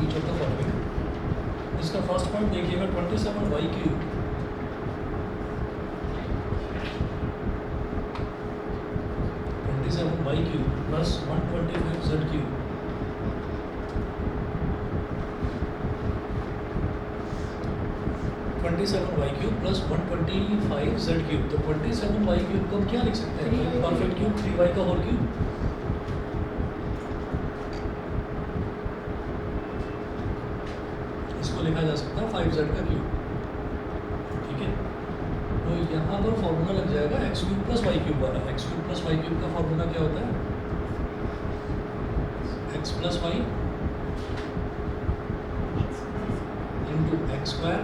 Each of the following. इसका first point देखिएगा 27y cube plus 125z cube 27y cube plus 125z cube. तो 27y cube को हम क्या लिख सकते हैं? परफेक्ट क्यूब 3y का होल क्यूब। इसको लिखा जा सकता है 5z का क्यूब। ठीक है, तो यहाँ पर फॉर्मूला लग जाएगा x cube plus y cube वाला। x cube plus y cube का फॉर्मूला क्या होता है? x plus y into x square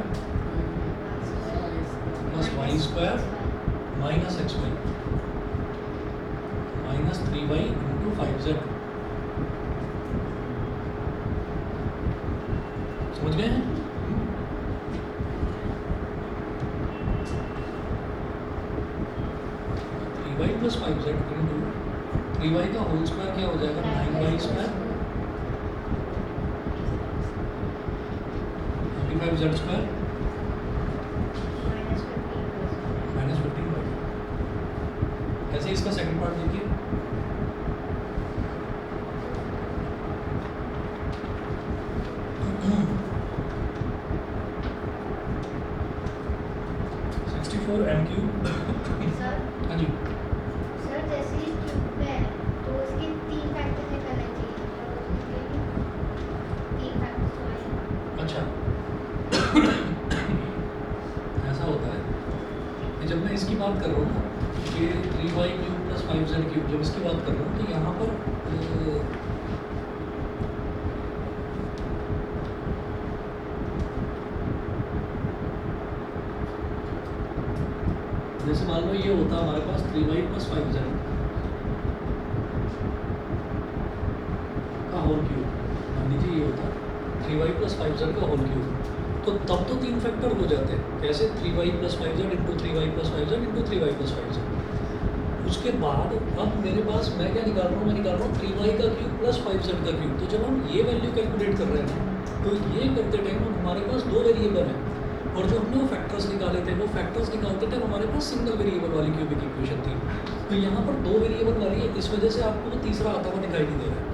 plus y square minus x y minus 3y into 5z। समझ गए हैं? 3y plus 5z into 3y का whole square क्या हो जाएगा? 9y square 25z square minus 15y। ऐसे इसका सेकंड पार्ट देखिए। m cube. हाँ जी, सर जैसे ही क्यूब है तो उसके 3 फैक्टर निकलने चाहिए, तो उसके 3 फैक्टर्स आए। अच्छा ऐसा होता है कि जब मैं इसकी बात कर रहा हूँ ना कि 3y cube plus 5z cube, जब इसकी बात कर रहा हूँ तो यहाँ पर जैसे मान लो ये होता हमारे पास 3y प्लस 5z का होल क्यूब। मान लीजिए ये होता 3y प्लस 5z का होल क्यूब, तो तब तो 3 फैक्टर हो जाते हैं। कैसे? 3y plus 5z into 3y plus 5z into 3y plus 5z। उसके बाद अब मेरे पास मैं क्या निकाल रहा हूँ? मैं निकाल रहा हूँ 3y का क्यूब प्लस 5z का क्यूब। तो जब हम ये वैल्यू कैलकुलेट कर रहे हैं ना, तो ये करते टाइम हमारे पास 2 वेरिएबल हैं, और जो हमने वो फैक्टर्स निकाले थे, वो फैक्टर्स निकालते टाइम हमारे पास सिंगल वेरिएबल वाली क्यूबिक इक्वेशन थी। तो यहाँ पर 2 वेरिएबल वाली है, इस वजह से आपको वो तीसरा आता हुआ दिखाई नहीं दे रहा है।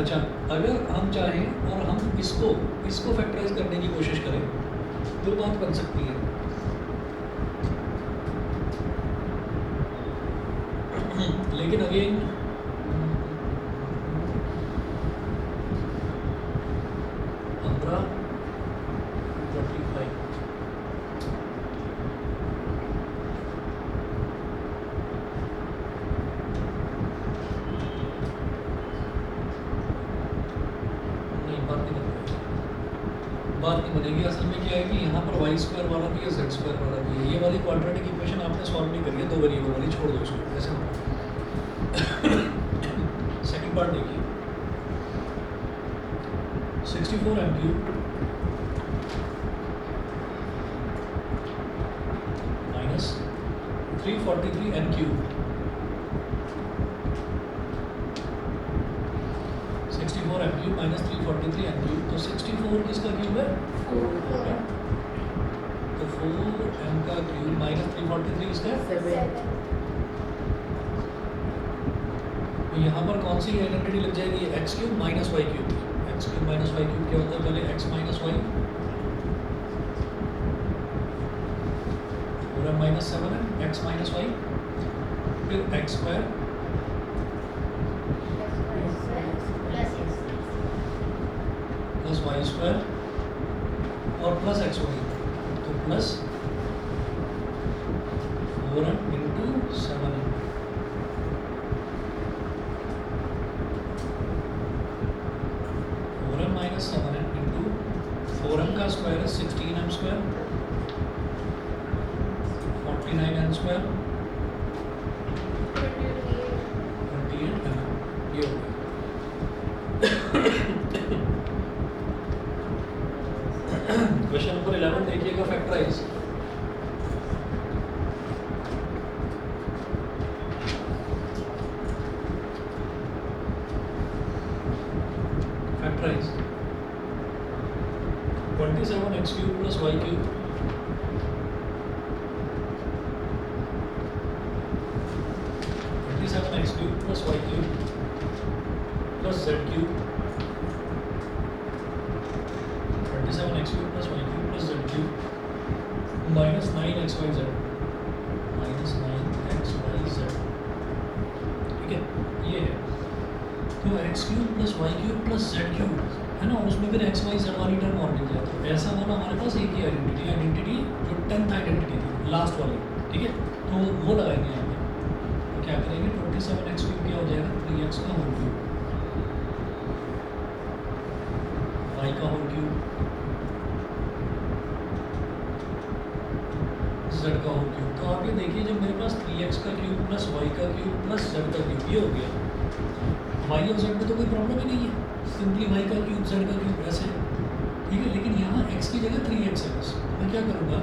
अच्छा, अगर हम चाहें और हम इसको फैक्टराइज करने की कोशिश करें तो बात बन सकती है। लेकिन अगेन बात नहीं बनेगी। असल में क्या है कि यहाँ पर वाई स्क्वायर वाला भी है, जेड स्क्वायर वाला भी है। ये वाली क्वाड्रेटिक इक्वेशन आपने सॉल्व नहीं करी है, 2 वेरिएबल वाली, छोड़ दो इसको ऐसे। सेकंड पार्ट देखिए, 64 m cube minus 343 n cube. 64 m cube minus 343 n cube. तो 64 किसका क्यूब है? 4 है। तो 4m का क्यूब माइनस 343 इसका 7। तो यहाँ पर कौन सी आइडेंटिटी लग जाएगी? X cube minus y cube. X cube minus y cube क्या होता है? पहले एक्स माइनस वाई और m माइनस 7 है, एक्स माइनस वाई, फिर x square plus y square और प्लस एक्स वाई, तो plus 4m into 7m। 4m minus 7m into 4m का स्क्वायर है 16m square 49n square 28m। ये हो गया। क्वेश्चन नंबर 11 देखिएगा, factorise. Factorise cube plus y cube plus z cube 37x cube plus y cube plus z cube minus 9xyz minus 9xyz। ठीक है, ये है तो x cube plus y cube plus z cube है ना, उसमें फिर एक्स वाई जेड वाली टर्म और मिल जाए। तो ऐसा वाला हमारे पास एक ही आइडेंटिटी जो 10th आइडेंटिटी थी लास्ट वाली, ठीक है, तो वो लगाएंगे यहाँ पे। तो क्या करेंगे 27x क्यूब क्या हो जाएगा 3x का होल क्यूब, वाई का होल क्यूब, जेड का होल क्यूब। तो आप ये देखिए जब मेरे पास 3x का क्यूब प्लस वाई का क्यूब प्लस जेड का क्यूब ये हो गया, वाई और जेड में तो कोई प्रॉब्लम ही नहीं है, सिंपली वाई का क्यूब जेड का क्यूब ऐसे, ठीक है। लेकिन यहाँ x की जगह 3x है बस, तो मैं क्या करूँगा,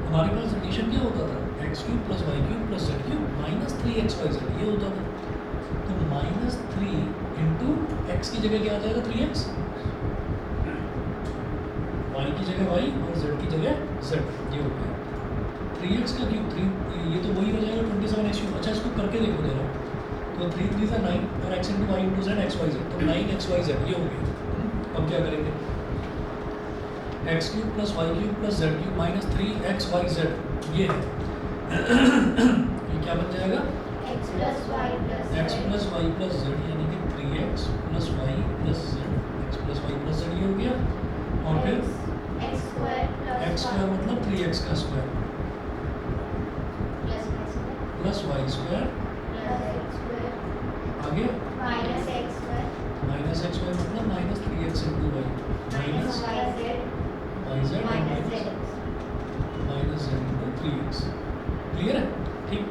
हमारे पास एडिशन क्या होता था x cube plus y cube plus z cube minus 3xyz ये होता था। तो माइनस 3 इंटू एक्स की जगह क्या आ जाएगा 3x, वाई की जगह वाई और जेड की जगह जेड, ये हो गया 3x का क्यूब 3, ये तो वही हो जाएगा 27x क्यूब। अच्छा इसको करके देखो जरा, तो 3 3 से 9 और x into y into z x y z, तो 9xyz ये हो गया। अब क्या करेंगे x cube plus y cube plus z cube minus 3xyz ये है ये क्या बन जाएगा x plus y plus z यानी कि 3x plus y plus z, x plus y plus z ये हो गया। और फिर x स्क्वायर मतलब 3x का स्क्वायर प्लस वाई स्क्वायर आगे माइनस x स्क्वायर मतलब minus 3x into y minus y z minus minus z into 3x। Clear है, ठीक।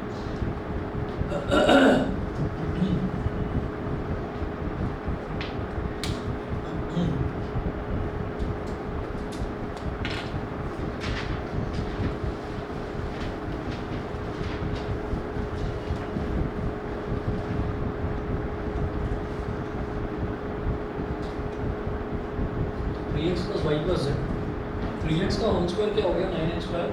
Plus y plus Z, 3x का होल स्क्वायर क्या हो गया 9x square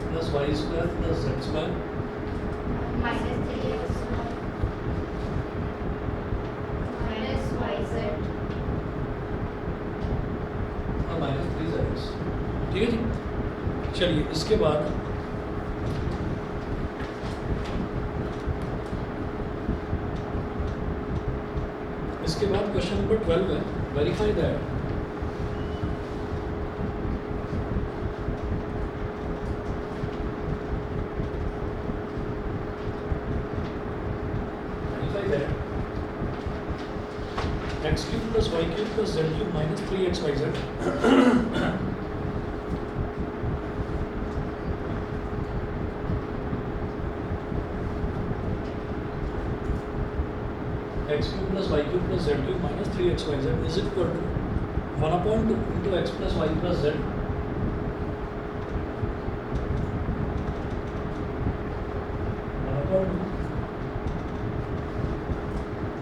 plus y square plus z square minus 3x minus yz और minus 3z। ठीक है जी, चलिए इसके बाद क्वेश्चन नंबर 12 है, verify that x cube plus y cube plus z cube minus 3xyz x cube plus y cube plus z cube minus 3xyz is equal to 1/2 into x plus y plus z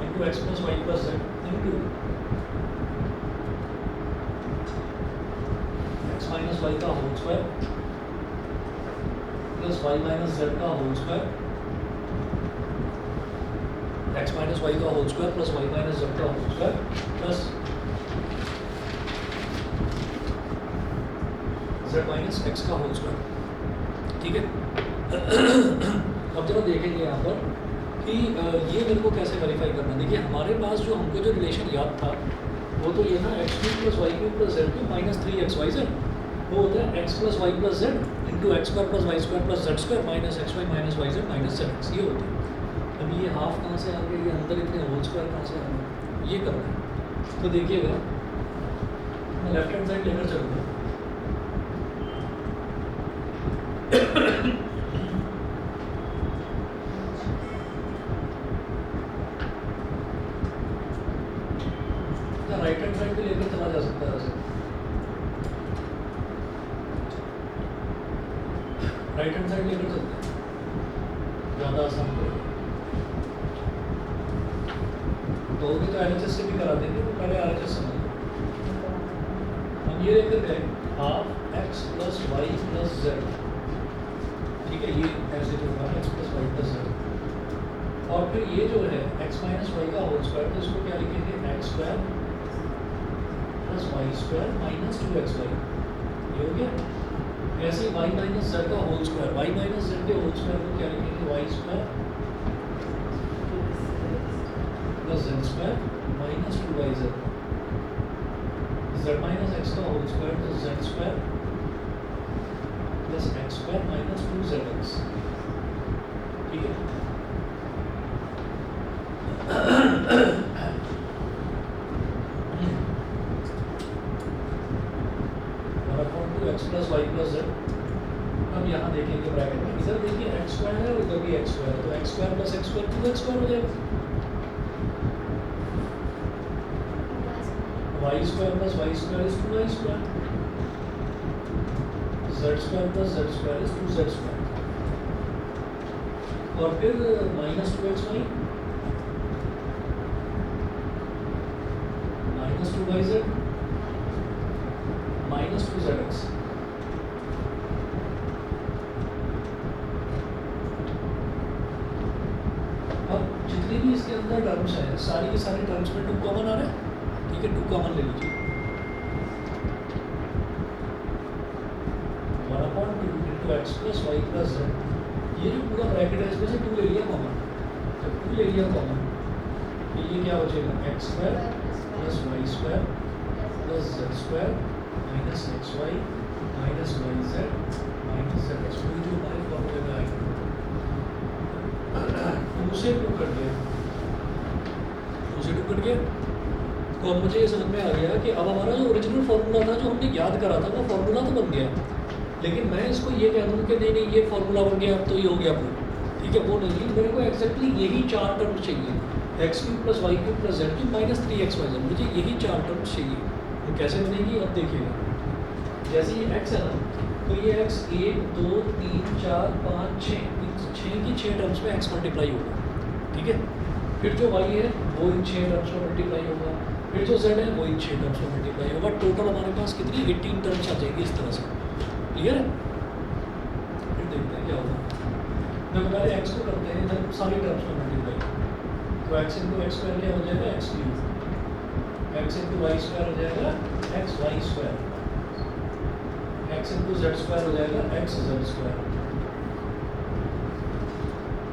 into x plus y plus z into x minus y का whole square plus y minus z का whole square x minus y का whole square plus y minus z का whole square plus z minus x का whole square. ठीक है अब जरा देखेंगे यहाँ पर कि ये मेरे को कैसे वेरीफाई करना है। देखिए हमारे पास जो हमको जो रिलेशन याद था वो तो ये था x cube plus y cube plus z cube minus 3xyz, वो होता है x plus y plus z into x square plus y square plus z square minus x y minus y z minus z x, ये होती है। अब ये half कहाँ से आ गया, ये अंदर इतने होल स्क्वायर कहाँ से आ गया, ये करना है। तो देखिएगा मैं लेफ्ट हैंड साइड लेकर चलूँगा राइट हैंड साइड पे लेकर चला जा सकता है वैसे, राइट हैंड साइड लेकर चलते हैं, ज़्यादा आसान पड़ेगा। तो भी तो एलएचएस से भी करा देंगे, तो पहले आरएचएस समझ हम ये लेकर गए half x plus y plus z, ठीक है, ये ऐसे जो होगा x plus y plus z. और फिर ये जो है एक्स माइनस वाई का होल स्क्वायर, तो इसको क्या लिखेंगे, x square plus y square minus 2xy, ये हो गया। ऐसे ही वाई माइनस जेड का whole square, y minus z के होल स्क्वायर को क्या लिखेंगे, y square plus z square minus 2yz, Z minus x का होल स्क्वायर तो z square plus x square minus 2zx, ठीक है। X plus y plus z. अब यहाँ देखेंगे ब्रैकेट में, इधर देखिए एक्स स्क्वायर है और इधर भी एक्स स्क्वायर है, तो x square plus x square 2x square हो जाएगा। Y square plus y square is 2y square, z square plus z square is 2z square, और फिर minus 2xy minus 2yz minus 2zx। अब जितनी भी इसके अंदर टर्म्स हैं, सारी की सारी टर्म्स में 2 कॉमन आ रहे हैं, ठीक है, 2 कॉमन ले लीजिए। 1/2 into x plus y plus z, ये जो पूरा ब्रैकेट है इसमें से 2 ले लिया कॉमन, जब 2 ले लिया कॉमन तो ये क्या बचेगा, x square plus y square plus z square minus x y minus y z minus z x, जो हमारे फॉर्मूले में आएगा। 2 से 2 कट गया, 2 से 2 कट गया। तो अब मुझे ये समझ में आ गया कि अब हमारा जो ओरिजिनल फार्मूला था, जो हमने याद करा था, वो फार्मूला तो बन गया, लेकिन मैं इसको ये कह दूँ कि नहीं नहीं ये फार्मूला बन गया, अब तो ये हो गया प्रूफ, ठीक है, वो नहीं, मेरे को एक्जैक्टली यही 4 टर्म्स चाहिए, x cube plus y cube plus z cube minus 3xy z, मुझे यही 4 टर्म्स चाहिए। तो कैसे बनेगी, अब देखिएगा, जैसे ये x है ना, तो ये x 1 2 3 4 5 6 की 6 टर्म्स में x मल्टीप्लाई होगा, ठीक है। फिर जो y है वो इन 6 टर्म्स में मल्टीप्लाई होगा, फिर जो z है वो इन 6 टर्म्स में मल्टीप्लाई होगा, टोटल हमारे पास कितनी 18 टर्म्स आ जाएगी इस तरह से, क्लियर है। फिर देखते हैं क्या होगा, जब पहले x को करते हैं, जब सारी टर्म्स में मल्टीप्लाई, तो x इंटू एक्स स्क्वायर क्या हो जाएगा, x cube, x into y square हो जाएगा x y square, x into z square हो जाएगा एक्स जेड स्क्वायर।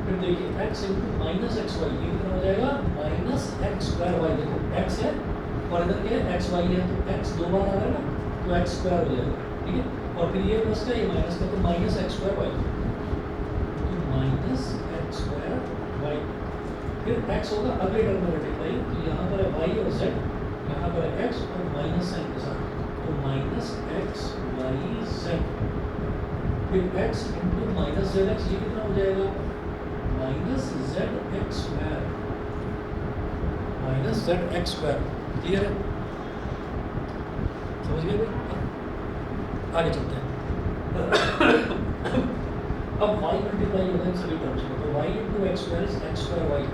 फिर देखिए x into minus x y, ये कितना हो जाएगा, माइनस एक्स स्क्वायर वाई, देखो x है और इधर क्या है, एक्स वाई है, तो x 2 बार आ रहा है ना, तो एक्स स्क्वायर हो जाएगा, ठीक है। और फिर ये प्लस का ये माइनस का, तो माइनस एक्स स्क्वायर वाई, तो माइनस एक्स स्क्वायर वाई। फिर x होगा अगले टर्म में मल्टीप्लाई, तो यहाँ पर है y और z, यहाँ पर है x और माइनस साइन के साथ, तो माइनस एक्स वाई जेड। फिर x into minus z x, ये कितना हो जाएगा, minus z x square, minus z x square, clear है, समझ गए भाई। आगे चलते हैं। अब y मल्टीप्लाई होगा इन सभी टर्म्स में, तो y into x square is x square y,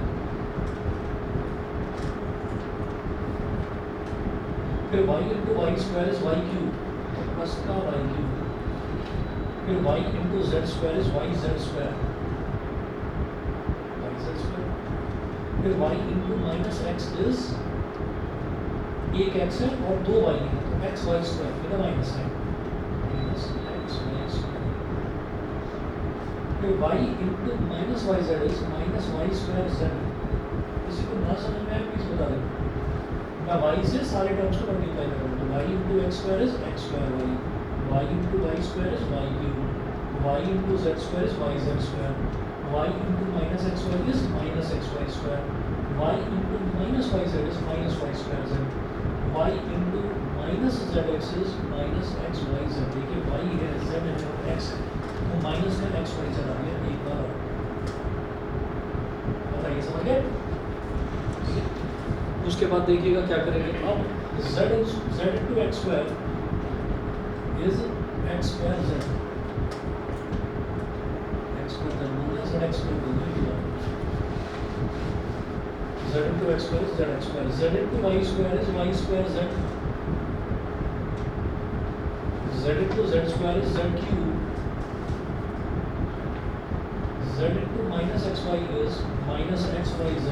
फिर y into y square is y cube plus का वाई क्यूब, फिर y into z square is y z square, y z square, फिर y into minus x is एक x है और 2 y है, तो x y square with minus है, minus x y square, फिर y into minus y z is minus y square Z. किसी को ना समझ में आए प्लीज बता दें, मैं y से सारे टर्म्स को मल्टीप्लाई करूँगा, तो y into x square is x square y, y into y square is y cube, y into z square is y z square, y into minus x y is minus x y square, y into minus y z is minus y square z, y into minus z x is minus x y z. देखिए y है, z है और x है, तो minus में x y Z आ गया एक बार, बताइए समझ गए। उसके बाद देखिएगा क्या करेंगे, अब z into x square is x square z, x square z बोलना z एक्स स्क्वायर बोलना है, z into x square is z x square, z into y square is y square z, z into z square is z cube, z into minus xy is minus xyz.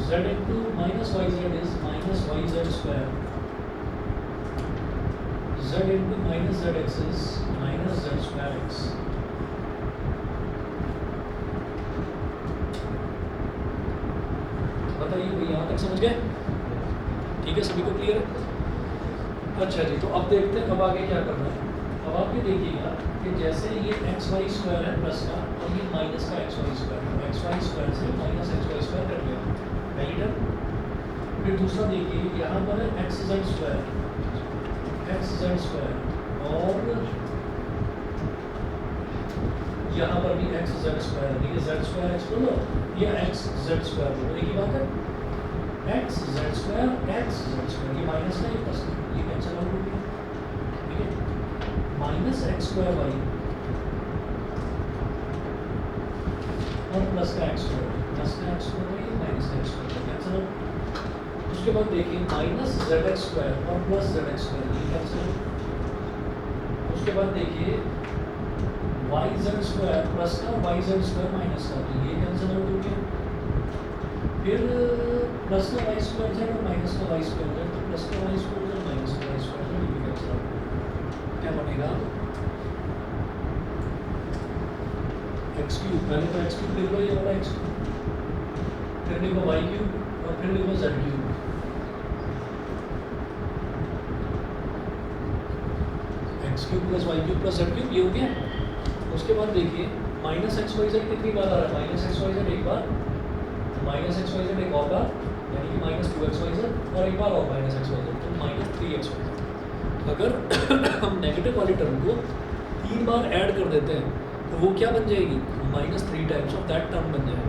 Z into minus yz is minus yz square. Z into minus zx is minus z square x. बताइए भाई, यहाँ तक समझ गए? ठीक है, सभी को क्लियर है? अच्छा जी, तो अब देखते हैं अब आगे क्या करना है। अब आप ये देखिएगा कि जैसे ये एक्स वाई स्क्वायर है प्लस का और ये माइनस का एक्स वाई स्क्वायर है, एक्स वाई स्क्वायर से minus x y square cut गया, राइट है। फिर दूसरा देखिए, यहाँ पर है एक्स जेड स्क्वायर और यहाँ पर भी एक्स जेड स्क्वायर है। देखिए जेड स्क्वायर एक्स बोलो या एक्स जेड स्क्वायर बोलो, एक ही बात है। एक्स जेड स्क्वायर ये माइनस का, ये प्लस का, ये कैंसिल आउट हो गया, ठीक है। माइनस एक्स स्क्वायर वाई और प्लस का एक्स स्क्वायर वाई, माइनस का एक्स स्क्वायर कैंसिल आउट। उसके बाद देखिए माइनस जेड एक्स स्क्वायर और प्लस जेड एक्स स्क्वायर, ये कैंसिल आउट। उसके बाद देखिए वाई जेड स्क्वायर प्लस का, वाई जेड स्क्वायर माइनस का, तो ये कैंसिल आउट हो गया। फिर प्लस का वाई स्क्वायर जेड और माइनस का वाई स्क्वायर जेड, तो प्लस का वाई स्क्वायर जेड माइनस का वाई स्क्वायर जेड, ये कैंसिल आउट। क्या बनेगा? एक्स क्यूब, पहले तो एक्स क्यूब लिख लो, ये वाला एक्स क्यूब, फिर लिखो वाई क्यूब और फिर लिखो z cube. X cube plus y cube plus z cube, ये हो गया। उसके बाद देखिए माइनस एक्स वाई जेड कितनी बार आ रहा है? माइनस एक्स वाई जेड एक बार, माइनस एक्स वाई जेड एक और बार, यानी कि माइनस 2x y z, और एक बार और माइनस एक्स वाई जेड, तो माइनस 3x y z। अगर हम नेगेटिव वाली टर्म को 3 बार ऐड कर देते हैं तो वो क्या बन जाएगी? Minus 3 times of that term बन जाएगा।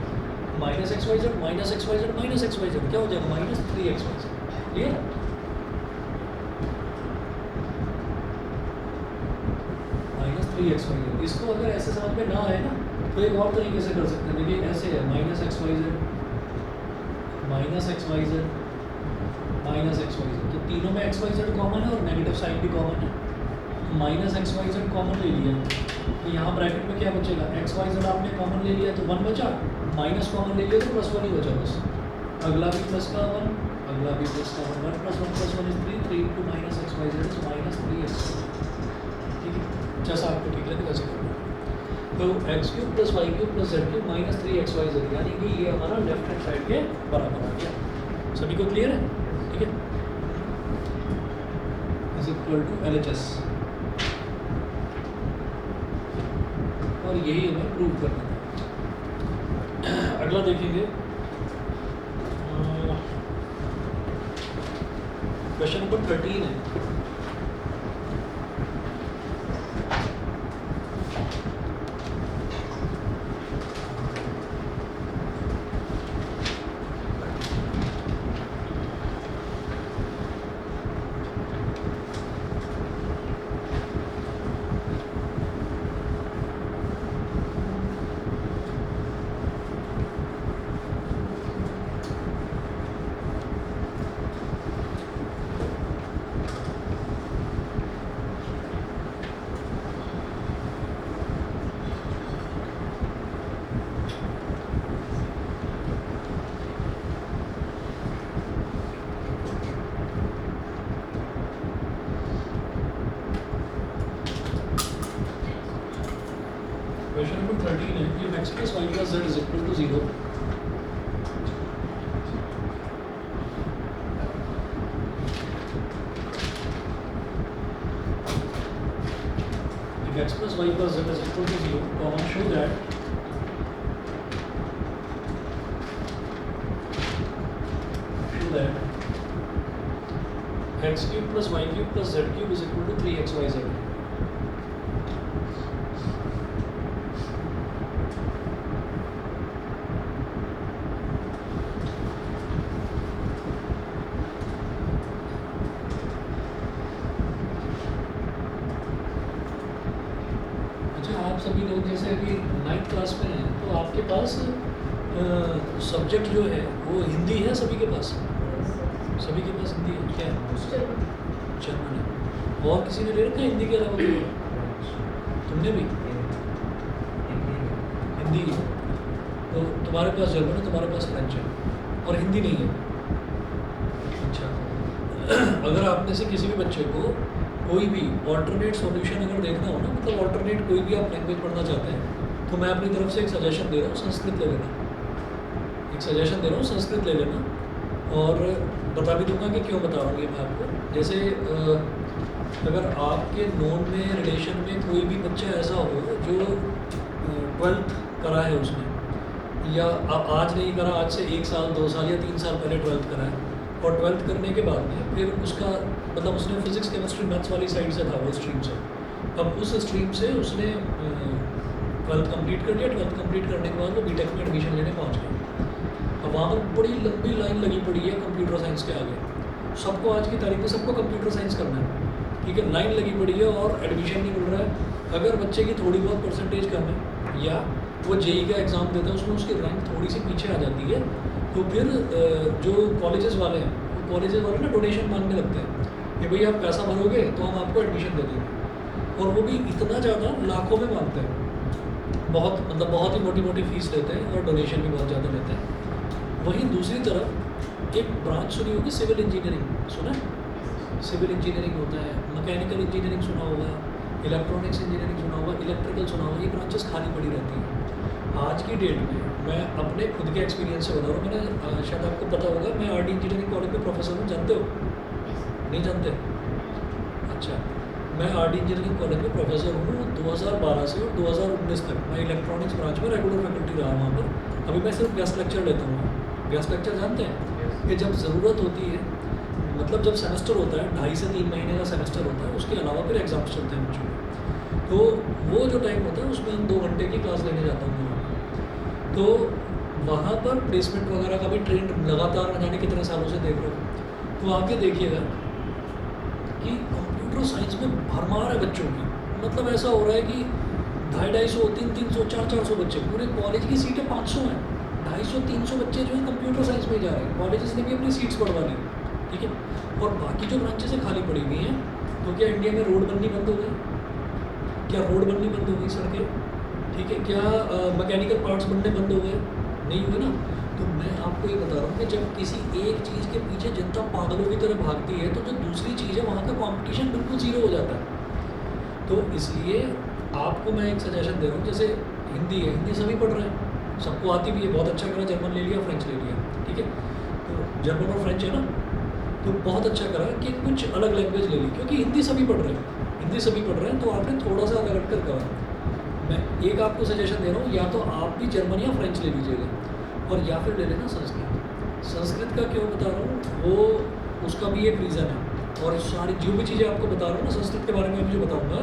Minus x y z minus x y z minus x y z क्या हो जाएगा? Minus 3x y z। Clear? Minus 3x y z। इसको अगर ऐसे समझ में ना आए ना तो एक और तरीके से कर सकते हैं। देखिए ऐसे है, minus x y z minus x y z minus x y z, तो तीनों में एक्स वाई जेड कॉमन है और नेगेटिव साइन भी कॉमन है। तो minus x y z common ले लिया, तो यहाँ ब्रैकेट में क्या बचेगा? एक्स वाई जेड आपने कॉमन ले लिया तो 1 बचा, माइनस कॉमन ले लिया तो प्लस 1 ही बचा बस। अगला भी प्लस का 1, अगला भी प्लस का 1, 1 + 1 + 1 is 3 into minus x y z is minus 3x। ठीक है, जैसा आपको ठीक लगे वैसे करना। तो x cube plus y cube plus z cube minus 3x y z, यानी कि ये हमारा लेफ्ट हैंड साइड के बराबर आ गया। सभी को क्लियर है? ठीक है, इज इक्वल टू LHS, और यही हमें प्रूव करना है। अगला देखेंगे क्वेश्चन नंबर 13 है। क्वेश्चन नंबर 13 है कि x plus y plus z is equal to 0, if x plus y plus z is equal to 0, common show that x cube plus y cube plus z cube is equal to 3xyz। आप सभी लोग जैसे अभी 9th class में हैं तो आपके पास subject जो है वो हिंदी है सभी के पास? सभी के पास हिंदी है? क्या है? जर्मन है। और किसी ने ले रखा है हिंदी के अलावा? तुमने भी? हिंदी है, तो तुम्हारे पास जर्मन है, तुम्हारे पास फ्रेंच है और हिंदी नहीं है। अच्छा अगर आप में से किसी भी बच्चे को कोई भी ऑल्टरनेट सॉल्यूशन अगर देखना हो ना, मतलब ऑल्टरनेट कोई भी आप लैंग्वेज पढ़ना चाहते हैं, तो मैं अपनी तरफ से एक सजेशन दे रहा हूँ, संस्कृत ले लेना। एक सजेशन दे रहा हूँ, संस्कृत ले लेना। और बता भी दूंगा कि क्यों बता रहा हूँ ये मैं आपको। जैसे अगर आपके नोन में रिलेशन में कोई भी बच्चा ऐसा हो जो 12th करा है उसने, या आज नहीं करा, आज से 1 साल 2 साल या 3 साल पहले 12th करा है, और 12th करने के बाद में फिर उसका मतलब उसने फिजिक्स केमिस्ट्री मैथ्स वाली साइड से था वो स्ट्रीम से, अब उस स्ट्रीम से उसने 12th कंप्लीट कर लिया। 12th कंप्लीट करने के बाद वो बीटेक में एडमिशन लेने पहुंच गया। अब वहाँ पर बड़ी लंबी लाइन लगी पड़ी है कंप्यूटर साइंस के आगे, सबको आज की तारीख में सबको कंप्यूटर साइंस करना है, ठीक है, लाइन लगी पड़ी है और एडमिशन नहीं मिल रहा है। अगर बच्चे की थोड़ी बहुत परसेंटेज कम है या वो जेई का एग्ज़ाम देता है उसमें उसकी रैंक थोड़ी सी पीछे आ जाती है, तो फिर जो कॉलेजेस वाले हैं वो कॉलेजेस वाले ना डोनेशन मांगने लगते हैं कि भाई आप पैसा भरोगे तो हम आपको एडमिशन दे देंगे, और वो भी इतना ज़्यादा लाखों में मांगते हैं, बहुत मतलब बहुत ही मोटी मोटी फीस लेते हैं और डोनेशन भी बहुत ज़्यादा लेते हैं। वहीं दूसरी तरफ एक ब्रांच सुनी होगी सिविल इंजीनियरिंग, सुना है? सिविल इंजीनियरिंग होता है, मैकेनिकल इंजीनियरिंग सुना होगा, इलेक्ट्रॉनिक्स इंजीनियरिंग सुना होगा, इलेक्ट्रिकल सुना होगा, ये ब्रांचेस खाली पड़ी रहती हैं। आज की डेट में मैं अपने खुद के एक्सपीरियंस से बता रहा हूँ, मैंने शायद आपको पता होगा मैं आरडी इंजीनियरिंग कॉलेज में प्रोफेसर हूँ, जानते हो? नहीं जानते? अच्छा, मैं आरडी इंजीनियरिंग कॉलेज में प्रोफेसर हूँ 2012 से और 2019 तक मैं इलेक्ट्रॉनिक्स ब्रांच में रेगुलर फैकल्टी रहा वहाँ पर। अभी मैं सिर्फ गेस्ट लेक्चर लेता हूँ। गेस्ट लेक्चर जानते हैं कि जब ज़रूरत होती है, मतलब जब सेमेस्टर होता है 2.5 से 3 महीने का सेमेस्टर होता है, उसके अलावा फिर एग्ज़ाम्स चलते हैं बच्चों के, तो वो जो टाइम होता है उसमें हम 2 घंटे की क्लास लेने जाता हूँ वहाँ। तो वहाँ पर प्लेसमेंट वगैरह का भी ट्रेंड लगातार न जाने कितने सालों से देख रहे हो, तो आगे देखिएगा कि कंप्यूटर साइंस में भरमार है बच्चों की, मतलब ऐसा हो रहा है कि 250, 300, 400 बच्चे, पूरे कॉलेज की सीटें 500 हैं, 250, 300 बच्चे जो हैं कंप्यूटर साइंस में ही जा रहे हैं, कॉलेजेस ने भी अपनी सीट्स बढ़वा ली, ठीक है। और बाकी जो ब्रांचेस हैं खाली पड़ी हुई हैं, तो क्या इंडिया में रोड बननी बंद हो गई? क्या रोड बननी बंद हो गई, सड़कें, ठीक है, क्या मैकेनिकल पार्ट्स बनने बंद हो गए? नहीं हुए ना। तो मैं आपको ये बता रहा हूँ कि जब किसी एक चीज़ के पीछे जनता पागलों की तरह भागती है, तो जो दूसरी चीज़ है वहाँ का कॉम्पिटिशन बिल्कुल ज़ीरो हो जाता है। तो इसलिए आपको मैं एक सजेशन दे रहा हूँ, जैसे हिंदी है, हिंदी सभी पढ़ रहे हैं, सबको आती भी है, बहुत अच्छा करा, जर्मन ले लिया, फ्रेंच ले लिया, ठीक है, तो जर्मन और फ्रेंच है ना, तो बहुत अच्छा करा कि कुछ अलग लैंग्वेज ले ली, क्योंकि हिंदी सभी पढ़ रहे हैं, हिंदी सभी पढ़ रहे हैं, तो आपने थोड़ा सा अलग हटकर करा। मैं एक आपको सजेशन दे रहा हूँ, या तो आप भी जर्मन या फ्रेंच ले लीजिएगा, और या फिर ले लेना संस्कृत। संस्कृत का क्यों बता रहा हूँ, वो उसका भी एक रीज़न है, और सारी जो भी चीज़ें आपको बता रहा हूँ ना संस्कृत के बारे में अभी जो बताऊँगा,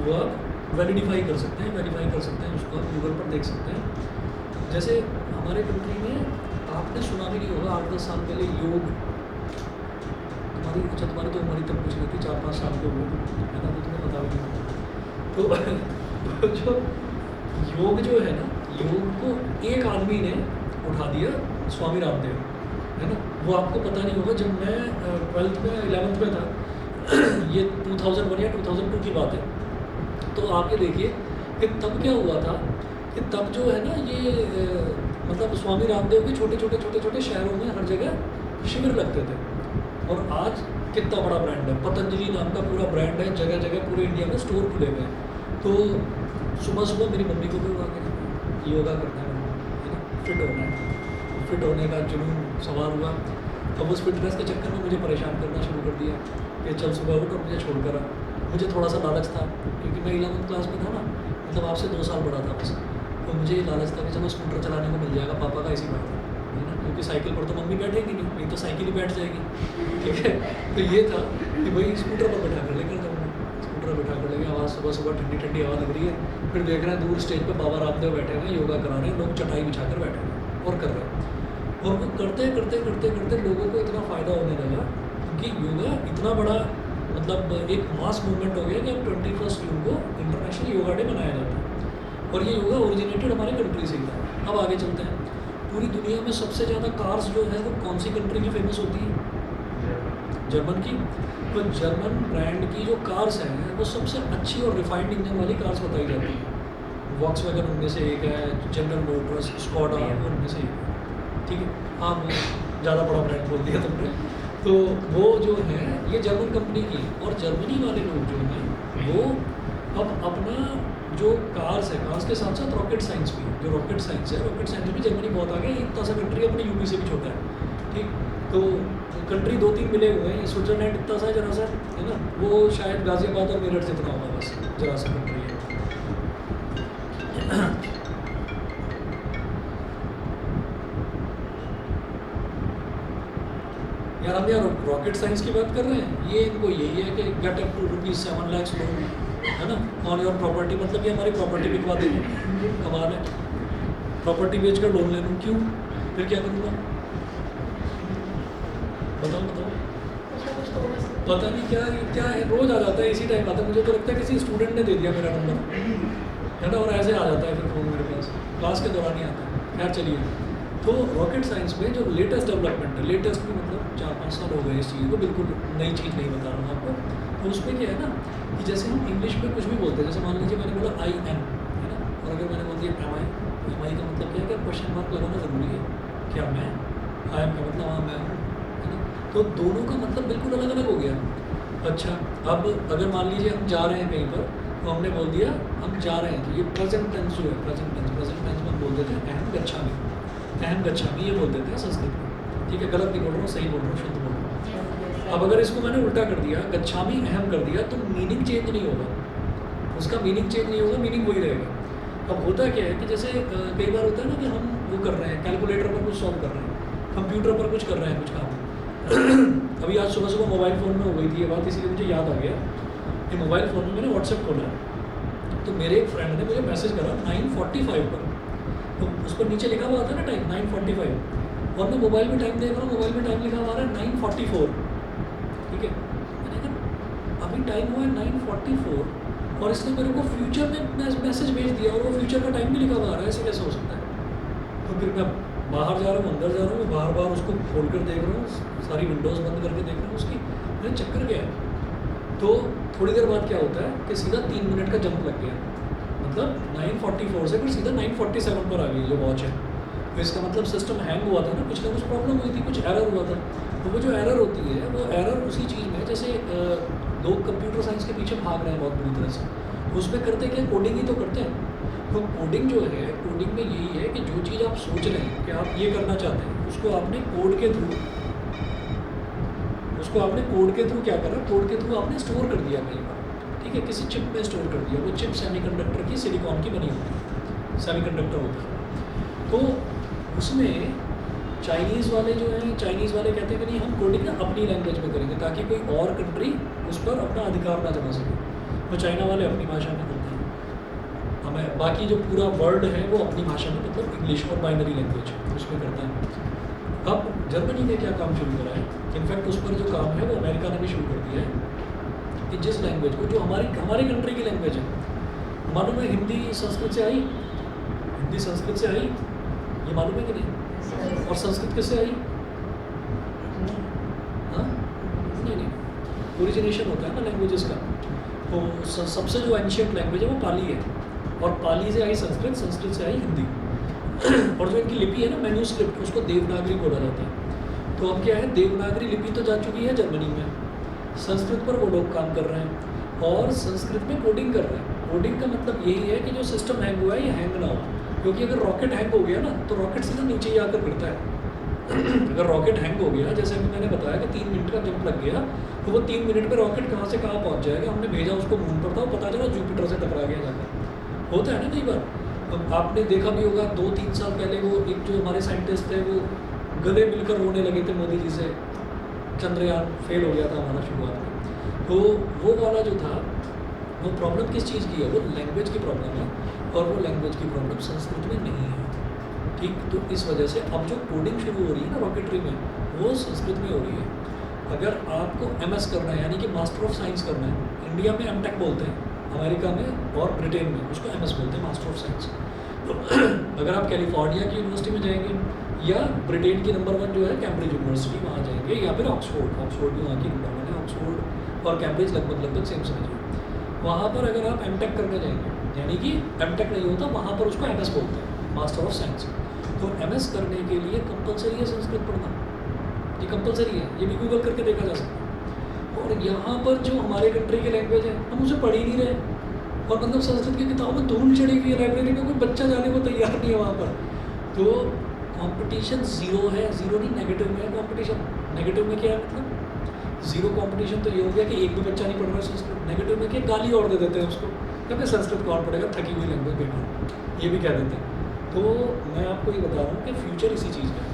वो आप वेरीफाई कर सकते हैं, उसको आप गूगल पर देख सकते हैं। जैसे हमारे कंट्री में आपने सुना भी नहीं होगा, 8-10 साल पहले योग, तुम्हारी तो उम्र ही तब कुछ नहीं थी, 4-5 साल के हो, है ना, तो तुम्हें पता भी नहीं। तो जो योग जो है ना, योग को एक आदमी ने उठा दिया, स्वामी रामदेव, है ना, वो आपको पता नहीं होगा। जब मैं 12th में 11th में था, ये 2001 या 2002 की बात है, तो आप ये देखिए कि तब क्या हुआ था कि तब जो है ना ये मतलब स्वामी रामदेव के छोटे छोटे शहरों में हर जगह शिविर लगते थे, और आज कितना बड़ा ब्रांड है, पतंजलि नाम का पूरा ब्रांड है, जगह जगह पूरे इंडिया में स्टोर खुले हुए हैं। तो सुबह मेरी मम्मी को भी हुआ कि योगा करना है ना, फिट होना है, फिट होने का जुनून सवार हुआ। अब उस फिटनेस के चक्कर में मुझे परेशान करना शुरू कर दिया कि चल सुबह उठ और मुझे छोड़कर आ। मुझे थोड़ा सा लालच था, क्योंकि मैं 11th क्लास में था ना, मतलब आपसे 2 साल बड़ा था बस, तो मुझे ये लालच था कि चलो स्कूटर चलाने को मिल जाएगा, पापा का इसी बात है ना, क्योंकि साइकिल पर तो मम्मी बैठेगी नहीं तो साइकिल ही बैठ जाएगी, ठीक है। तो ये था कि भाई स्कूटर पर बैठा कर लेकर जाऊँगा, स्कूटर पर बैठा कर लेंगे, आवाज़ सुबह ठंडी ठंडी हवा लग रही है, फिर देख रहे हैं दूर स्टेज पर बाबा रामदेव बैठे हुए हैं, योगा करा रहे हैं, लोग चटाई बिछा कर बैठे हैं और कर रहे हैं, और वो करते लोगों को इतना फ़ायदा होने लगा, क्योंकि योगा इतना बड़ा मतलब एक मास मूवमेंट हो गया कि अब 21 जून को इंटरनेशनल योगा डे मनाया जाता है, और ये योगा ओरिजिनेटेड हमारे कंट्री से ही था। अब आगे चलते हैं, पूरी दुनिया में सबसे ज़्यादा कार्स जो है वो कौन सी कंट्री की फेमस होती है? जर्मन की। तो जर्मन ब्रांड की जो कार्स हैं वो सबसे अच्छी और रिफाइंड इंजन वाली कार्स बताई जाती हैं। वॉक्सवैगन उनमें से एक है, जनरल मोटर्स, स्कॉडा उनमें से एक है, ठीक है। हाँ वो ज़्यादा बड़ा ब्रांड बोल दिया तुमने। तो वो जो है ये जर्मन कंपनी की है, और जर्मनी वाले लोग जो हैं वो अब अपना जो कार्स है, कार्स के साथ साथ रॉकेट साइंस भी, जो रॉकेट साइंस है, रॉकेट साइंस में भी जर्मनी बहुत आगे, इतना सा कंट्री अपने यूपी से भी छोटा है, ठीक। तो कंट्री 2-3 मिले हुए हैं, स्विट्जरलैंड इतना सा है, जरा सा है ना, वो शायद गाजियाबाद और मेरठ जितना होगा, बस जरा सा कंट्री है। यार हम यार रॉकेट साइंस की बात कर रहे हैं, ये इनको यही है कि get up to ₹7 lakh loan, है ना, ऑन योर प्रॉपर्टी, मतलब ये हमारी प्रॉपर्टी बिकवा देंगे, कमाल है। प्रॉपर्टी बेच कर लोन ले लूँ, क्यों, फिर क्या करूँगा, बताओ। पता नहीं क्या है, रोज़ आ जाता है इसी टाइम आता है, मुझे तो लगता है किसी स्टूडेंट ने दे दिया मेरा नंबर, है ना, और ऐसे आ जाता है फिर फोन मेरे पास, क्लास के दौरान ही आता है। खैर चलिए, तो रॉकेट साइंस में जो लेटेस्ट डेवलपमेंट है, लेटेस्ट भी मतलब 4-5 साल हो गए इस चीज़ को, बिल्कुल नई चीज़ नहीं बता रहा हूँ आपको। तो उसमें क्या है ना कि जैसे हम इंग्लिश में कुछ भी बोलते हैं, जैसे मान लीजिए मैंने बोला आई एम, है ना, और अगर मैंने बोल दिया एम आई का मतलब क्या है कि क्वेश्चन मार्क लगाना ज़रूरी है, क्या मैं, आई एम का मतलब हाँ मैं हूँ, है ना, तो दोनों का मतलब बिल्कुल अलग अलग हो गया। अच्छा, अब अगर मान लीजिए हम जा रहे हैं कहीं पर, तो हमने बोल दिया हम जा रहे हैं, तो ये प्रेजेंट टेंस जो है, प्रेजेंट टेंस में हम बोल देते हैं अहम गच्छामि, ये बोल देते हैं संस्कृत में, ठीक है, गलत नहीं बोल रहा हूँ, सही बोल रहा हूँ, शुद्ध बोल रहा हूँ। अब अगर इसको मैंने उल्टा कर दिया, गच्छामि अहम कर दिया, तो मीनिंग चेंज नहीं होगा, उसका मीनिंग चेंज नहीं होगा, मीनिंग वही रहेगा। अब होता क्या है कि जैसे कई बार होता है ना कि हम वो कर रहे हैं, कैलकुलेटर पर कुछ सॉल्व कर रहे हैं, कंप्यूटर पर कुछ कर रहे हैं, कुछ काम। अभी आज सुबह मोबाइल फ़ोन में हो गई थी ये बात, इसीलिए मुझे याद आ गया कि मोबाइल फ़ोन में मैंने व्हाट्सएप खोला, तो मेरे एक फ्रेंड ने मुझे मैसेज करा 9:45 पर, तो उस पर नीचे लिखा हुआ था ना टाइम 9:45, और मैं मोबाइल में टाइम देख रहा हूँ, मोबाइल में टाइम लिखा हुआ है 9:44, ठीक है। मैंने कहा अभी टाइम हुआ है 9:44, और इसने मेरे को फ्यूचर में मैसेज भेज दिया, और वो फ्यूचर का टाइम भी लिखा हुआ है, ऐसे कैसे हो सकता है। तो फिर मैं बाहर जा रहा हूँ, अंदर जा रहा हूँ, बार बार उसको खोल कर देख रहा हूँ, सारी विंडोज़ बंद करके देख रहा हूँ उसकी, मेरे चक्कर क्या है। तो थोड़ी देर बाद क्या होता है कि सीधा 3 मिनट का जंप लग गया, मतलब 9:44 से फिर सीधा 9:47 पर आ गई जो वॉच है। तो इसका मतलब सिस्टम हैंग हुआ था ना, कुछ ना कुछ प्रॉब्लम हुई थी, कुछ एरर हुआ था। तो वो जो एरर होती है, वो एरर उसी चीज़ में, जैसे लोग कंप्यूटर साइंस के पीछे भाग रहे हैं बहुत बुरी तरह से, उसमें करते क्या, कोडिंग ही तो करते हैं। तो कोडिंग जो है, कोडिंग में यही है कि जो चीज़ आप सोच रहे हैं कि आप ये करना चाहते हैं, उसको आपने कोड के थ्रू क्या करा, कोड के थ्रू आपने स्टोर कर दिया कहीं पर, ठीक है, किसी चिप में स्टोर कर दिया। वो चिप सेमीकंडक्टर की, सिलिकॉन की बनी होती है, सेमीकंडक्टर होती है। तो उसमें चाइनीज़ वाले जो हैं, चाइनीज़ वाले कहते हैं कि नहीं, हम कोडिंग ना अपनी लैंग्वेज में करेंगे ताकि कोई और कंट्री उस पर अपना अधिकार ना जमा सके। तो चाइना वाले अपनी भाषा में करते हैं, हमें बाकी जो पूरा वर्ल्ड है वो अपनी भाषा में, मतलब इंग्लिश और बाइनरी लैंग्वेज उसमें करता है। अब जर्मनी ने क्या काम शुरू करा है, इनफैक्ट उस पर जो काम है वो अमेरिका ने भी शुरू कर दिया है कि जिस लैंग्वेज को, जो हमारी कंट्री की लैंग्वेज है, मालूम है हिंदी संस्कृत से आई, ये मालूम है कि नहीं, और संस्कृत किससे आई, हाँ नहीं, ओरिजिनेशन होता है ना लैंग्वेजेस का। तो सबसे जो एंशियंट लैंग्वेज है वो पाली है, और पाली से आई संस्कृत, संस्कृत से आई हिंदी। और जो इनकी लिपि है ना, मैन्यूस्क्रिप्ट, उसको देवनागरी बोला जाता है। तो अब क्या है, देवनागरी लिपि तो जा चुकी है जर्मनी में, संस्कृत पर वो लोग काम कर रहे हैं, और संस्कृत में कोडिंग कर रहे हैं। कोडिंग का मतलब यही है कि जो सिस्टम हैंग हुआ है ये हैंग ना हो, क्योंकि अगर रॉकेट हैंग हो गया ना, तो रॉकेट सीधा नीचे ही आकर गिरता है। अगर रॉकेट हैंग हो गया, जैसे अभी मैंने बताया कि 3 मिनट का जंप लग गया, तो वो 3 मिनट में रॉकेट कहाँ से कहाँ पहुँच जाएगा। हमने भेजा उसको मून पर था, वो पता चला जुपिटर से टकरा गया जाकर। होता है ना कई बार, तो आपने देखा भी होगा 2-3 साल पहले वो एक जो हमारे साइंटिस्ट थे, वो गले मिलकर रोने लगे थे मोदी जी से, चंद्रयान फेल हो गया था हमारा शुरुआत में। तो वो वाला जो था, वो प्रॉब्लम किस चीज़ की है, वो लैंग्वेज की प्रॉब्लम है, और वो लैंग्वेज की प्रॉब्लम संस्कृत में नहीं है, ठीक। तो इस वजह से अब जो कोडिंग शुरू हो रही है ना रॉकेटरी में, वो संस्कृत में हो रही है। अगर आपको MS करना है, यानी कि मास्टर ऑफ साइंस करना है, इंडिया में MTech बोलते हैं, अमेरिका में और ब्रिटेन में उसको MS बोलते हैं, मास्टर ऑफ साइंस। तो अगर आप कैलिफोर्निया की यूनिवर्सिटी में जाएंगे, या ब्रिटेन की नंबर 1 जो है कैम्ब्रिज यूनिवर्सिटी, वहाँ जाएंगे, या फिर ऑक्सफोर्ड भी वहाँ की नंबर 1 है। ऑक्सफोर्ड और कैम्ब्रिज लगभग सेम समझिए। वहाँ पर अगर आप एमटेक करने जाएंगे, यानी कि एमटेक नहीं होता वहाँ पर उसको एमएस बोलते हैं, मास्टर ऑफ साइंस। तो एमएस करने के लिए कंपलसरी है संस्कृत पढ़ना, ये कंपलसरी है, ये भी गूगल करके देखा जा सकता है। और यहाँ पर जो हमारे कंट्री के लैंग्वेज है हम उसे पढ़ ही नहीं रहे, और मतलब संस्कृत की किताबों में धूल चढ़ी हुई है, लाइब्रेरी में कोई बच्चा जाने को तैयार नहीं है वहाँ पर। तो कंपटीशन ज़ीरो है, ज़ीरो नहीं नेगेटिव में है कंपटीशन। नेगेटिव में क्या है मतलब ज़ीरो कंपटीशन तो ये हो गया कि एक भी बच्चा नहीं पढ़ रहा है संस्कृत। नेगेटिव में क्या गाली और दे देते हैं उसको, या फिर संस्कृत कौन पढ़ेगा, थकी हुई लैंग्वेज बेकार, ये भी कह देते हैं। तो मैं आपको ये बता रहा हूँ कि फ्यूचर इसी चीज़ का है,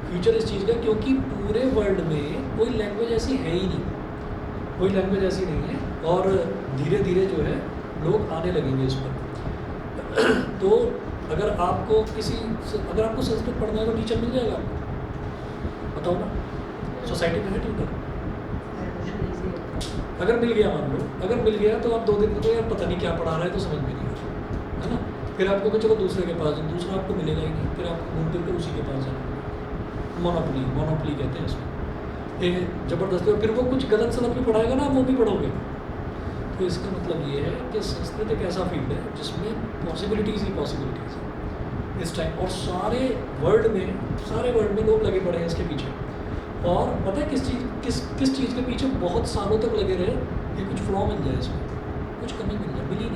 फ्यूचर इस चीज़ का, क्योंकि पूरे वर्ल्ड में कोई लैंग्वेज ऐसी है ही नहीं, कोई लैंग्वेज ऐसी नहीं है, और धीरे धीरे जो है लोग आने लगेंगे इस पर। तो अगर आपको संस्कृत पढ़ना है तो टीचर मिल जाएगा आपको, बताओ ना, सोसाइटी में है ट्यूटर। अगर मिल गया, मान लो अगर मिल गया तो आप 2 दिन में तो यार पता नहीं क्या पढ़ा रहा है, तो समझ में नहीं आ रहा है ना। फिर आपको कि चलो दूसरे के पास, दूसरा आपको मिलेगा ही नहीं, फिर आपको घूम फिर कर उसी के पास जाना। मोनोपोली कहते हैं इसमें, ये ज़बरदस्ती। और फिर वो कुछ गलत सलत भी पढ़ाएगा ना, वो भी पढ़ोगे। तो इसका मतलब ये है कि संस्कृत एक ऐसा फील्ड है जिसमें पॉसिबिलिटीज़ ही पॉसिबिलिटीज़ है इस टाइम, और सारे वर्ल्ड में लोग लगे पड़े हैं इसके पीछे। और पता है किस चीज़ के पीछे बहुत सालों तक लगे रहे कि कुछ फ्लॉ मिल जाए इसमें, कुछ कमी मिल जाए, मिली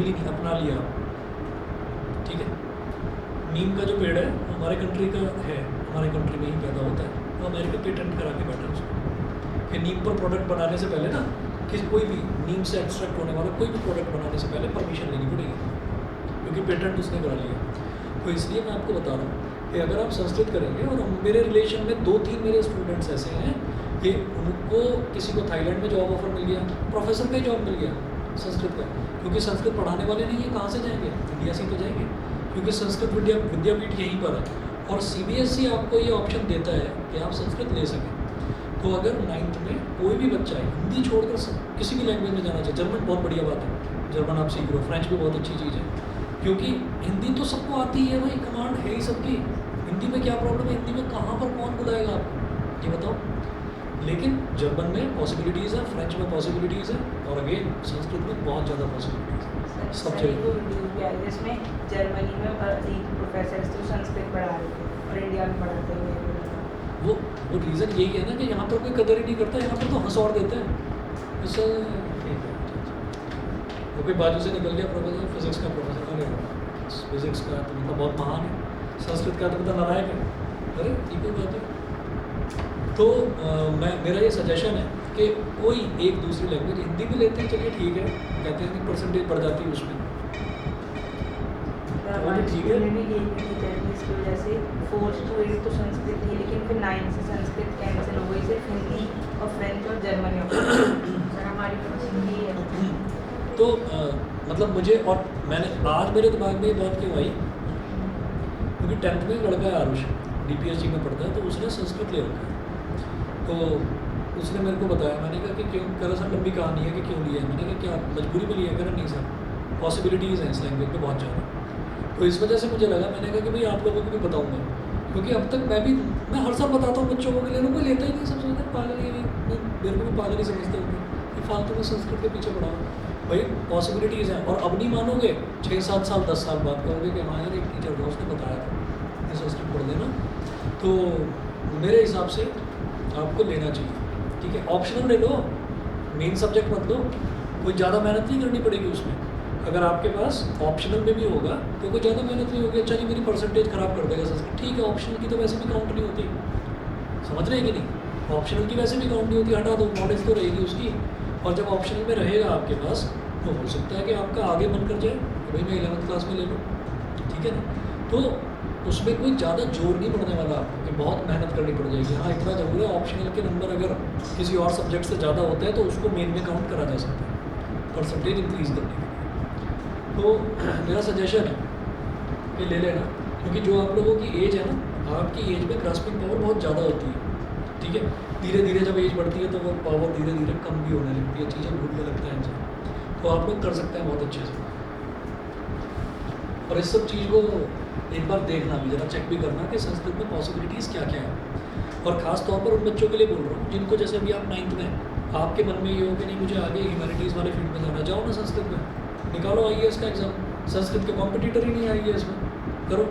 नहीं, अपना लिया, ठीक है। नीम का जो पेड़ है हमारे कंट्री का है, हमारे कंट्री में ही पैदा होता है, तो अमेरिका पेटेंट करा के बैठा है उसको कि नीम पर प्रोडक्ट बनाने से पहले ना, कि कोई भी नीम से एक्सट्रैक्ट होने वाला कोई भी प्रोडक्ट बनाने से पहले परमिशन लेनी पड़ेगी, क्योंकि पेटेंट उसने करा लिया। तो इसलिए मैं आपको बता रहा हूँ कि अगर आप संस्कृत करेंगे, और मेरे रिलेशन में 2-3 मेरे स्टूडेंट्स ऐसे हैं कि उनको किसी को थाईलैंड में जॉब ऑफर मिल गया, प्रोफेसर का ही जॉब मिल गया संस्कृत का, क्योंकि संस्कृत पढ़ाने वाले नहीं है, कहाँ से जाएंगे, इंडिया से ही तो जाएंगे, क्योंकि संस्कृत विद्यापीठ यहीं पर है। और CBSE आपको ये ऑप्शन देता है कि आप संस्कृत ले सकें। तो अगर 9th में कोई भी बच्चा है हिंदी छोड़कर किसी भी लैंग्वेज में जाना चाहिए, जर्मन बहुत बढ़िया बात है, जर्मन आप सीख रहे हो, फ्रेंच भी बहुत अच्छी चीज़ है, क्योंकि हिंदी तो सबको आती है भाई, कमांड है ही सबकी। हिंदी में क्या प्रॉब्लम है, हिंदी में कहाँ पर कौन बुलाएगा आपको, ये बताओ। लेकिन जर्मन में पॉसिबिलिटीज़ है, फ्रेंच में पॉसिबिलिटीज़ है, और अगेन संस्कृत में बहुत ज़्यादा पॉसिबिलिटीज़ है सब जगह। जिसमें जर्मनी में प्रोफेसर तो संस्कृत पढ़ा रहे थे और इंडिया में पढ़ाते हैं। वो रीज़न यही है ना कि यहाँ पर कोई कदर ही नहीं करता, यहाँ पर तो हंस और देते हैं इससे। वो कोई बाजू से निकल गया प्रोफेसर, फिजिक्स का प्रोफेसर, अरे फिजिक्स का तो मतलब बहुत महान है, संस्कृत का तो मतलब नालायक है, अरे ठीक है बात है। तो मेरा ये सजेशन है कि कोई एक दूसरी लैंग्वेज, हिंदी भी लेते हैं चलिए ठीक है, कहते हैं कि परसेंटेज बढ़ जाती है उसमें, ठीक है। इसकी वजह से 4 to 8 तो संस्कृत थी, लेकिन फिर 9 से संस्कृत कैंसिल हो गई, सिर्फ हिंदी और फ्रेंच और जर्मनी हो गई। सर हमारी हिंदी है। तो मतलब मुझे, और मैंने आज मेरे दिमाग में ये बात क्यों आई, क्योंकि 10th में एक लड़का है आरुष, DPSG में पढ़ता है, तो उसने संस्कृत ले रखा है। तो उसने मेरे को बताया, मैंने कहा कि क्यों, कह रहा सर लंबी कहानी है कि क्यों लिया है। मैंने कहा क्या मजबूरी में लिया, कह रहा नहीं सर पॉसिबिलिटीज़ हैं इस लैंग्वेज में बहुत ज़्यादा। तो इस वजह से मुझे लगा, मैंने कहा कि भाई आप लोगों को भी बताऊंगा, क्योंकि अब तक मैं हर साल बताता हूँ बच्चों को, लेने कोई लेता ही नहीं, सब सोचते पागल ही नहीं, मेरे को भी पागल ही समझते होंगे कि फालतू में संस्कृत के पीछे पढ़ाओ। भाई पॉसिबिलिटीज़ हैं, और अब नहीं मानोगे 6-7 साल 10 साल बाद कहोगे कि हाँ यार एक टीचर था उसने बताया था कि संस्कृत पढ़ देना। तो मेरे हिसाब से आपको लेना चाहिए, ठीक है। ऑप्शनल ले लो, मेन सब्जेक्ट मत लो, कोई ज़्यादा मेहनत नहीं करनी पड़ेगी उसमें। अगर आपके पास ऑप्शनल में भी होगा तो कोई ज़्यादा मेहनत नहीं होगी, अच्छा जी मेरी परसेंटेज ख़राब कर देगा संस्कृत, ठीक है। ऑप्शनल की तो वैसे भी काउंट नहीं होती, समझ रहे हैं कि नहीं, ऑप्शनल की वैसे भी काउंट नहीं होती, हटा दो, नॉलेज तो रहेगी उसकी। और जब ऑप्शनल में रहेगा आपके पास, तो हो सकता है कि आपका आगे मन कर जाए कि भाई मैं 11th क्लास में ले लूँ, ठीक है ना। तो उसमें कोई ज़्यादा जोर नहीं पड़ने वाला आपको कि बहुत मेहनत करनी पड़ जाएगी। हाँ इतना ज़रूर है, ऑप्शनल के नंबर अगर किसी और सब्जेक्ट से ज़्यादा होते हैं तो उसको मेन में काउंट करा जा सकता है परसेंटेज इंक्रीज़ करने के लिए। तो मेरा सजेशन है कि ले लेना, क्योंकि जो आप लोगों की एज है ना, आपकी एज में ग्रास्पिंग पावर बहुत ज़्यादा होती है, ठीक है। धीरे धीरे जब एज बढ़ती है तो वो पावर धीरे धीरे कम भी होने लगती है, चीज़ें भूलने लगता है इंसान। तो आप लोग कर सकते हैं बहुत अच्छे से, और इस सब चीज़ को एक बार देखना भी, ज़रा चेक भी करना कि संस्कृत में पॉसिबिलिटीज़ क्या क्या है। और ख़ास तौर पर उन बच्चों के लिए बोल रहा हूँ जिनको, जैसे अभी आप 9th में आपके मन में ये हो कि नहीं मुझे आगे ह्यूमैनिटीज़ वाले फील्ड में जाना, जाओ ना संस्कृत में, निकालो IAS का एग्ज़ाम, संस्कृत के कॉम्पिटिटर ही नहीं है IAS में, करो।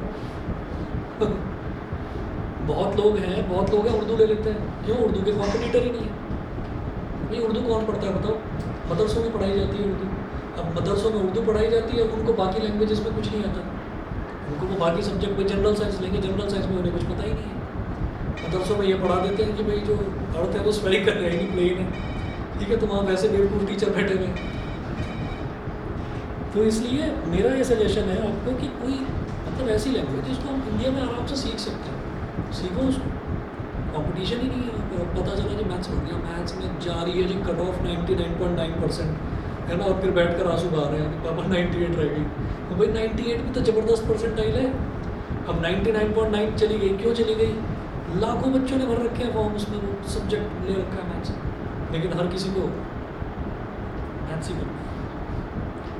बहुत लोग हैं उर्दू ले लेते हैं, क्यों? उर्दू के कॉम्पिटिटर ही नहीं है। भाई उर्दू कौन पढ़ता है बताओ? मदरसों में पढ़ाई जाती है उर्दू। अब मदरसों में उर्दू पढ़ाई जाती है, उनको बाकी लैंग्वेजेस में कुछ नहीं आता, उनको वो बाकी सब्जेक्ट में जनरल साइंस लेंगे, जनरल साइंस में उन्हें कुछ पता ही नहीं है। मदरसों में ये पढ़ा देते हैं कि भाई जो अर्थ है वो स्पेलिंग कर रहेगी, प्लेन है, ठीक है, तो वहाँ वैसे बेवकूफ़ टीचर बैठे हुए हैं। तो इसलिए मेरा ये सजेशन है आपको कि कोई मतलब ऐसी लैंग्वेज जिसको हम इंडिया में आराम से सीख सकते हैं, सीखो उसको, कंपटीशन ही नहीं है। अब पता चला कि मैथ्स हो गया, मैथ्स में जा रही है जी कट ऑफ 99.9% है ना, और फिर बैठ कर आंसू बहा रहे हैं कि पापा 98 रह गई। तो भाई 98 भी तो ज़बरदस्त परसेंटाइल है। अब 99.9 चली गई, क्यों चली गई? लाखों बच्चों ने भर रखे हैं फॉर्म, उसमें वो सब्जेक्ट ले रखा है मैथ्स, लेकिन हर किसी को मैथ्स ही करना है।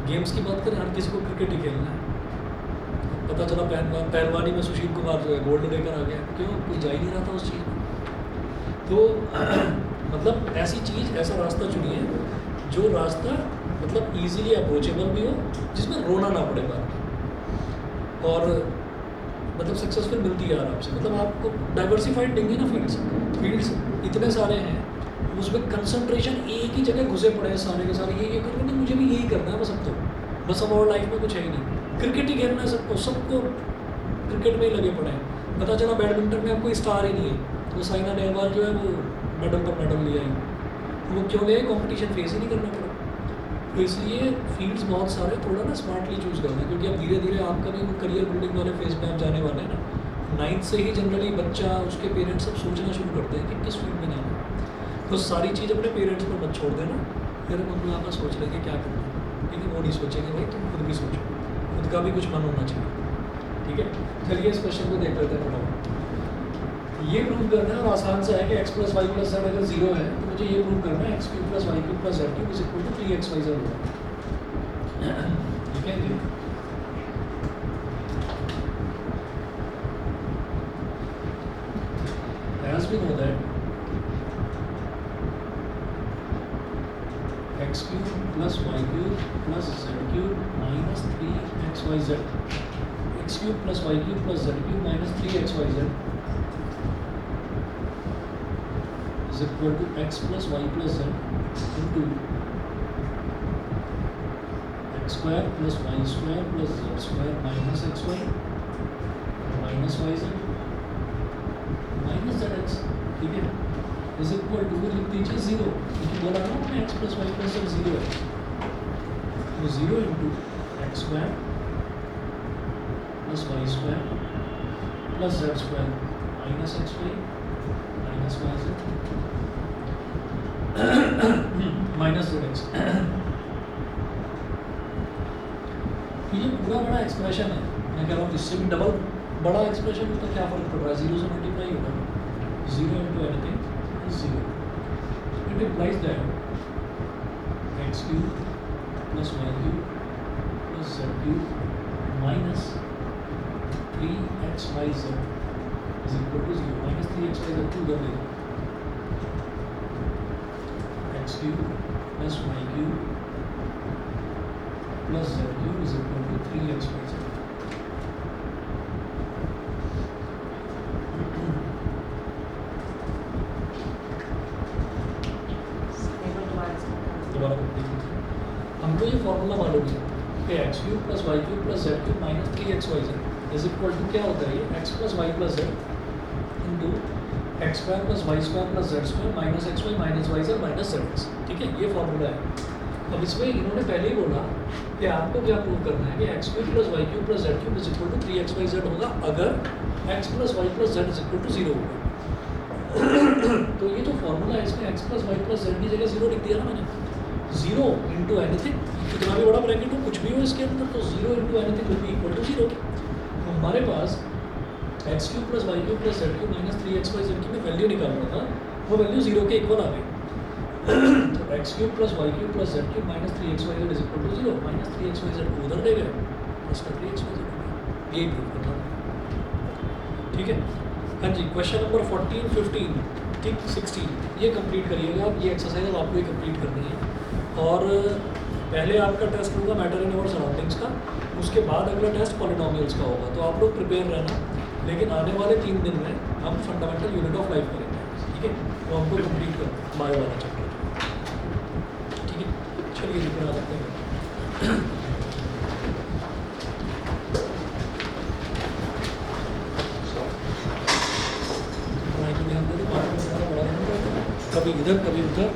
गेम्स की बात करें, हर किसी को क्रिकेट ही खेलना है। पता चला पहलवानी में सुशील कुमार जो है गोल्ड लेकर आ गया, क्यों? कोई जा ही नहीं रहा था उस चीज़ में। तो मतलब ऐसी चीज़, ऐसा रास्ता चुनिए जो रास्ता मतलब इजीली अप्रोचेबल भी हो, जिसमें रोना ना पड़े बात, और मतलब सक्सेसफुल मिलती है आराम से। मतलब आपको डाइवर्सिफाइड देंगे ना फील्ड्स इतने सारे हैं, उसमें कंसंट्रेशन एक ही जगह घुसे पड़े हैं सारे के सारे, ये कर नहीं, मुझे भी यही करना है बस। अब तो बस अब और लाइफ में कुछ है ही नहीं, क्रिकेट ही खेलना है सबको क्रिकेट में ही लगे पड़े हैं। पता चला बैडमिंटन में अब कोई स्टार ही नहीं है, तो साइना नेहवाल जो है वो मेडल पर मेडल लिया ही, वो क्यों ले? कंपटीशन फेस ही नहीं करना पड़ा। तो इसलिए फील्ड्स बहुत सारे थोड़ा ना स्मार्टली चूज़ करना है, क्योंकि अब धीरे धीरे आपका भी वो करियर बिल्डिंग वाले फेज में आप जाने वाले हैं ना। 9th से ही जनरली बच्चा, उसके पेरेंट्स सब सोचना शुरू करते हैं कि किस फील्ड में जाना है। तो सारी चीज़ अपने पेरेंट्स पर मत छोड़ देना, फिर मम्मी पापा सोच लेंगे क्या करना है, लेकिन वो नहीं सोचेंगे, भाई तुम खुद भी सोचो, खुद का भी कुछ मन होना चाहिए, ठीक है। चलिए इस क्वेश्चन को देख लेते हैं फटाफट। ये प्रूव करना है, और आसान सा है कि x + y + z अगर 0 है तो मुझे ये प्रूव करना है x³ + y³ + z³ = 3xyz होगा, ठीक है जी। As we know that x³ + y³ + z³ - 3xyz, x³ + y³ + z³ - 3xyz is equal to x + y + z into x² + y² + z² - xy minus yz minus zx, ठीक है, is equal to लिख दीजिए 0, क्योंकि बोला ना हमने x + y + z 0 है, तो 0 into x² + y² + z² minus xy minus yz minus zx। ये पूरा बड़ा एक्सप्रेशन है, मैं कह रहा हूँ इससे भी डबल बड़ा एक्सप्रेशन हो तो क्या फ़र्क पड़ रहा है, 0 से मल्टीप्लाई होगा, 0 into anything is 0। It implies that x³ + y³ + z³ minus 3xyz is equal to 0, minus 3xyz को उधर ले लो, x³ + y³ + z³ is equal to 3xyz। दोबारा हमको ये फॉर्मूला मालूम है कि x³ + y³ + z³ - 3xyz is equal to क्या होता है, ये x + y + z into x² + y² + z² - xy - yz - zx, ठीक है, ये फॉर्मूला है। अब इसमें इन्होंने पहले ही बोला कि आपको क्या प्रूव करना है कि x³ + y³ + z³ is equal to 3xyz होगा अगर x + y + z is equal to 0 होगा। तो ये जो फॉर्मूला है इसमें x + y + z की जगह 0 लिख दिया ना मैंने, 0 into anything, कितना भी बड़ा ब्रैकेट हो कुछ भी हो इसके अंदर, तो 0 into anything will be equal to 0। तो हमारे पास x³ + y³ + z³ - 3xyz की मैं वैल्यू निकाल रहा था, वो वैल्यू 0 के इक्वल आ गई। तो x³ + y³ + z³ - 3xyz is equal to 0, - 3xyz को उधर ले गए, उसका 3xyz हो गया, यही प्रूव करना, ठीक है। हाँ जी, क्वेश्चन नंबर 14, 15 ठीक 16 ये कंप्लीट करिएगा आप, ये एक्सरसाइज अब आपको ही कंप्लीट करनी है। और पहले आपका टेस्ट होगा मैटर इन अवर सराउंडिंग्स का, उसके बाद अगला टेस्ट पॉलिनोमियल्स का होगा। तो आप लोग प्रिपेयर रहना, लेकिन आने वाले 3 दिन में हम फंडामेंटल यूनिट ऑफ लाइफ करेंगे, ठीक है। तो हमको कंप्लीट कर बायो वाला चैप्टर, ठीक है। चलिए लिखना आ सकते हैं। पढ़ाई को ध्यान दे दो, कभी इधर कभी उधर।